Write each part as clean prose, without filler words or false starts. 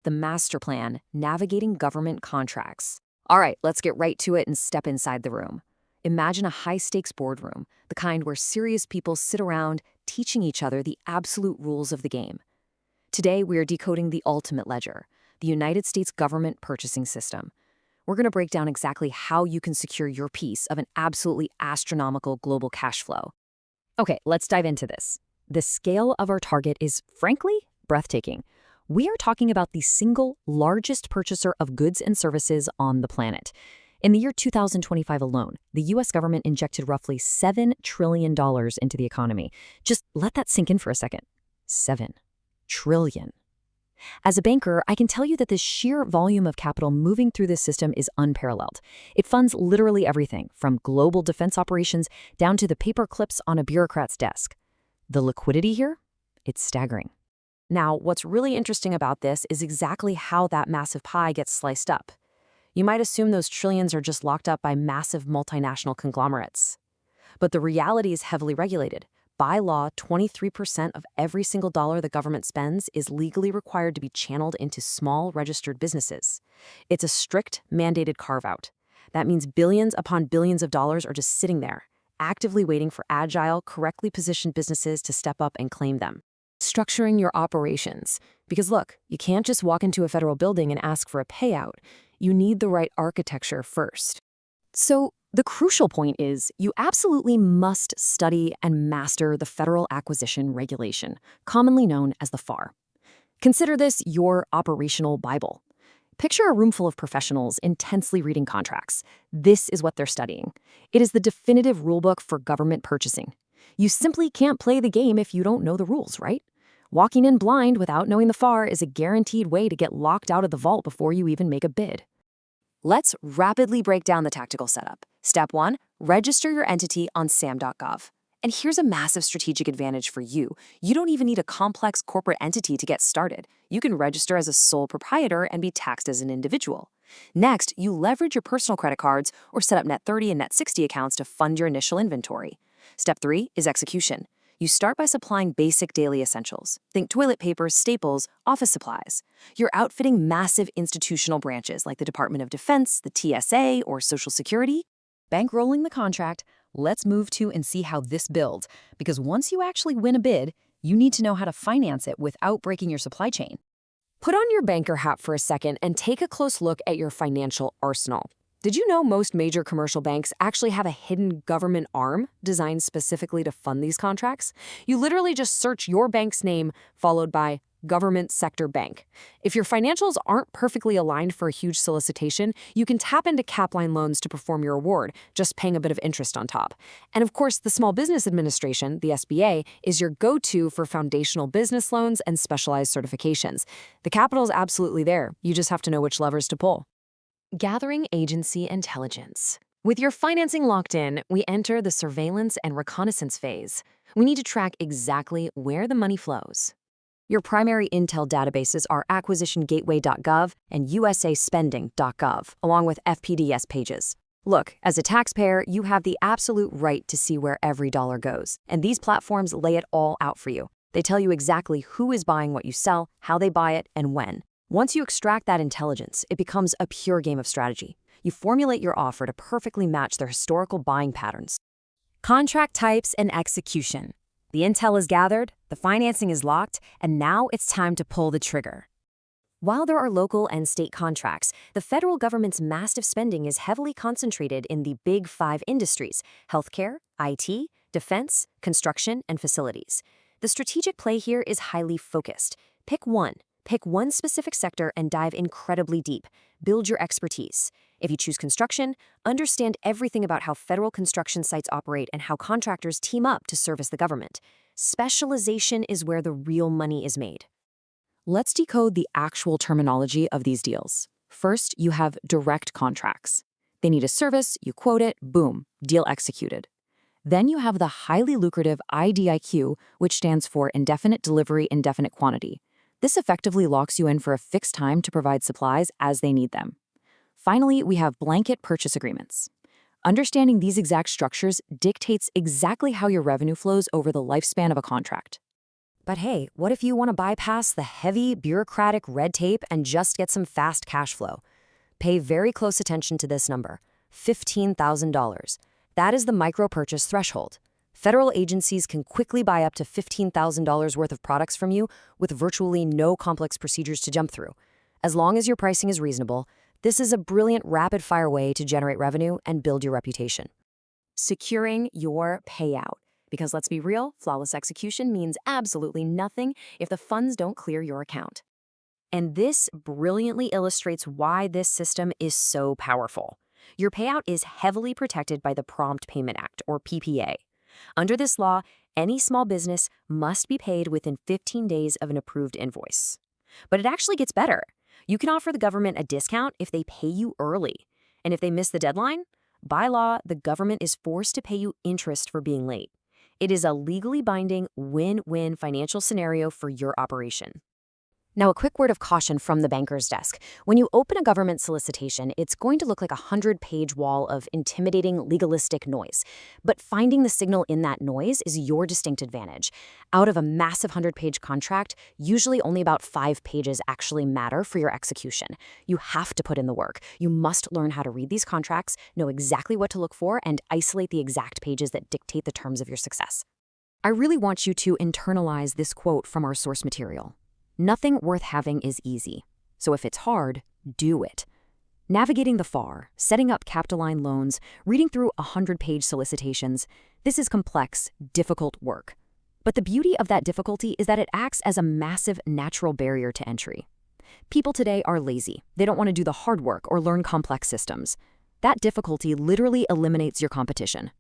the master plan, navigating government contracts. All right, let's get right to it and step inside the room. Imagine a high-stakes boardroom, the kind where serious people sit around teaching each other the absolute rules of the game. Today, we are decoding the ultimate ledger, the United States government purchasing system. We're going to break down exactly how you can secure your piece of an absolutely astronomical global cash flow. Okay, let's dive into this. The scale of our target is, frankly, breathtaking. We are talking about the single largest purchaser of goods and services on the planet. In the year 2025 alone, the U.S. government injected roughly $7 trillion into the economy. Just let that sink in for a second. 7 trillion. As a banker, I can tell you that the sheer volume of capital moving through this system is unparalleled. It funds literally everything, from global defense operations down to the paper clips on a bureaucrat's desk. The liquidity here? It's staggering. Now, what's really interesting about this is exactly how that massive pie gets sliced up. You might assume those trillions are just locked up by massive multinational conglomerates. But the reality is heavily regulated. By law, 23% of every single dollar the government spends is legally required to be channeled into small registered businesses. It's a strict, mandated carve-out. That means billions upon billions of dollars are just sitting there, actively waiting for agile, correctly positioned businesses to step up and claim them. Structuring your operations. Because look, you can't just walk into a federal building and ask for a payout. You need the right architecture first. So, the crucial point is you absolutely must study and master the Federal Acquisition Regulation, commonly known as the FAR. Consider this your operational Bible. Picture a room full of professionals intensely reading contracts. This is what they're studying. It is the definitive rulebook for government purchasing. You simply can't play the game if you don't know the rules, right? Walking in blind without knowing the FAR is a guaranteed way to get locked out of the vault before you even make a bid. Let's rapidly break down the tactical setup. Step 1, register your entity on SAM.gov. And here's a massive strategic advantage for you. You don't even need a complex corporate entity to get started. You can register as a sole proprietor and be taxed as an individual. Next, you leverage your personal credit cards or set up Net30 and Net60 accounts to fund your initial inventory. Step 3 is execution. You start by supplying basic daily essentials. Think toilet paper, staples, office supplies. You're outfitting massive institutional branches like the Department of Defense, the TSA, or Social Security. Bankrolling the contract, let's move to and see how this builds, because once you actually win a bid, you need to know how to finance it without breaking your supply chain. Put on your banker hat for a second and take a close look at your financial arsenal. Did you know most major commercial banks actually have a hidden government arm designed specifically to fund these contracts? You literally just search your bank's name followed by government sector bank. If your financials aren't perfectly aligned for a huge solicitation, you can tap into Capline loans to perform your award, just paying a bit of interest on top. And of course, the Small Business Administration, the SBA, is your go-to for foundational business loans and specialized certifications. The capital is absolutely there. You just have to know which levers to pull. Gathering agency intelligence. With your financing locked in, we enter the surveillance and reconnaissance phase. We need to track exactly where the money flows. Your primary intel databases are acquisitiongateway.gov and usaspending.gov, along with FPDS pages. Look, as a taxpayer, you have the absolute right to see where every dollar goes, and these platforms lay it all out for you. They tell you exactly who is buying what you sell, how they buy it, and when. Once you extract that intelligence, it becomes a pure game of strategy. You formulate your offer to perfectly match their historical buying patterns. Contract types and execution. The intel is gathered, the financing is locked, and now it's time to pull the trigger. While there are local and state contracts, the federal government's massive spending is heavily concentrated in the big 5 industries: healthcare, IT, defense, construction, and facilities. The strategic play here is highly focused. Pick one. Pick one specific sector and dive incredibly deep. Build your expertise. If you choose construction, understand everything about how federal construction sites operate and how contractors team up to service the government. Specialization is where the real money is made. Let's decode the actual terminology of these deals. First, you have direct contracts. They need a service, you quote it, boom, deal executed. Then you have the highly lucrative IDIQ, which stands for Indefinite Delivery, Indefinite Quantity. This effectively locks you in for a fixed time to provide supplies as they need them. Finally, we have blanket purchase agreements. Understanding these exact structures dictates exactly how your revenue flows over the lifespan of a contract. But hey, what if you want to bypass the heavy bureaucratic red tape and just get some fast cash flow? Pay very close attention to this number, $15,000. That is the micro purchase threshold. Federal agencies can quickly buy up to $15,000 worth of products from you with virtually no complex procedures to jump through. As long as your pricing is reasonable, this is a brilliant rapid-fire way to generate revenue and build your reputation. Securing your payout. Because let's be real, flawless execution means absolutely nothing if the funds don't clear your account. And this brilliantly illustrates why this system is so powerful. Your payout is heavily protected by the Prompt Payment Act, or PPA. Under this law, any small business must be paid within 15 days of an approved invoice. But it actually gets better. You can offer the government a discount if they pay you early. And if they miss the deadline, by law, the government is forced to pay you interest for being late. It is a legally binding win-win financial scenario for your operation. Now, a quick word of caution from the banker's desk. When you open a government solicitation, it's going to look like a 100-page wall of intimidating, legalistic noise. But finding the signal in that noise is your distinct advantage. Out of a massive 100-page contract, usually only about 5 pages actually matter for your execution. You have to put in the work. You must learn how to read these contracts, know exactly what to look for, and isolate the exact pages that dictate the terms of your success. I really want you to internalize this quote from our source material. Nothing worth having is easy. So if it's hard, do it. Navigating the FAR, setting up Capitoline loans, reading through 100-page solicitations, this is complex, difficult work. But the beauty of that difficulty is that it acts as a massive natural barrier to entry. People today are lazy. They don't want to do the hard work or learn complex systems. That difficulty literally eliminates your competition.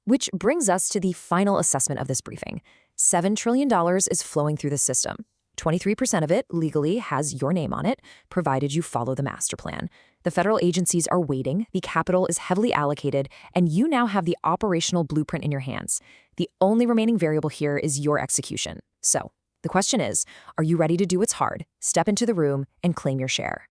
Which brings us to the final assessment of this briefing. $7 trillion is flowing through the system. 23% of it legally has your name on it, provided you follow the master plan. The federal agencies are waiting, the capital is heavily allocated, and you now have the operational blueprint in your hands. The only remaining variable here is your execution. So, the question is, are you ready to do what's hard, step into the room, and claim your share?